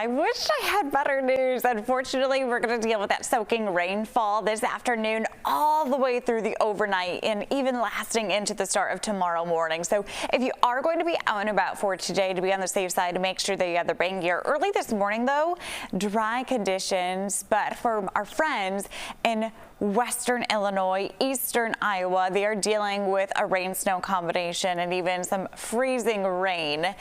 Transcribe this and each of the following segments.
I wish I had better news. Unfortunately, we're going to deal with that soaking rainfall this afternoon all the way through the overnight and even lasting into the start of tomorrow morning. So if you are going to be out and about for today, to be on the safe side, make sure that you have the rain gear. Early this morning, though, dry conditions, but for our friends in western Illinois, eastern Iowa, they are dealing with a rain-snow combination and even some freezing rain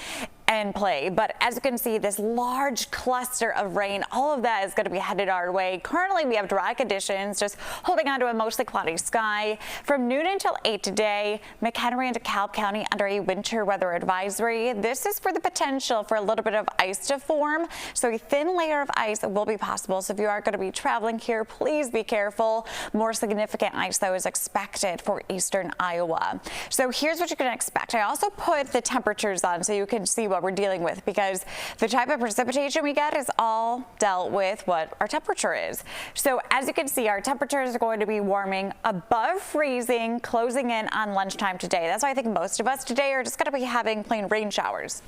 and play. But as you can see, this large cluster of rain, all of that is going to be headed our way. Currently, we have dry conditions, just holding on to a mostly cloudy sky. From noon until 8 today, McHenry and DeKalb County under a winter weather advisory. This is for the potential for a little bit of ice to form, so a thin layer of ice will be possible. So if you are going to be traveling here, please be careful. More significant ice, though, is expected for eastern Iowa. So here's what you can expect. I also put the temperatures on so you can see what we're dealing with, because the type of precipitation we get is all dealt with what our temperature is. So as you can see, our temperatures are going to be warming above freezing, closing in on lunchtime today. That's why I think most of us today are just going to be having plain rain showers.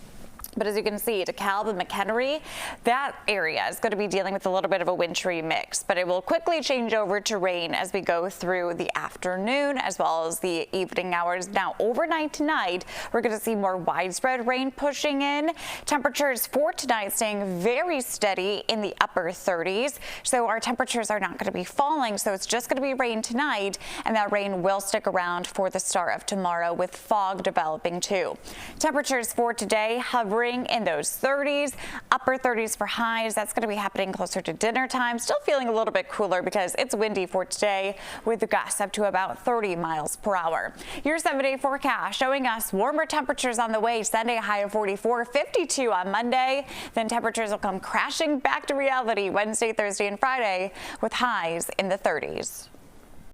But as you can see, DeKalb and McHenry, that area is going to be dealing with a little bit of a wintry mix, but it will quickly change over to rain as we go through the afternoon as well as the evening hours. Now, overnight tonight, we're going to see more widespread rain pushing in. Temperatures for tonight staying very steady in the upper 30s. So our temperatures are not going to be falling. So it's just going to be rain tonight, and that rain will stick around for the start of tomorrow with fog developing too. Temperatures for today hovering in those 30s, upper 30s for highs. That's going to be happening closer to dinner time. Still feeling a little bit cooler because it's windy for today with the gusts up to about 30 miles per hour. Your 7-day forecast showing us warmer temperatures on the way. Sunday, a high of 44, 52 on Monday. Then temperatures will come crashing back to reality Wednesday, Thursday, and Friday with highs in the 30s.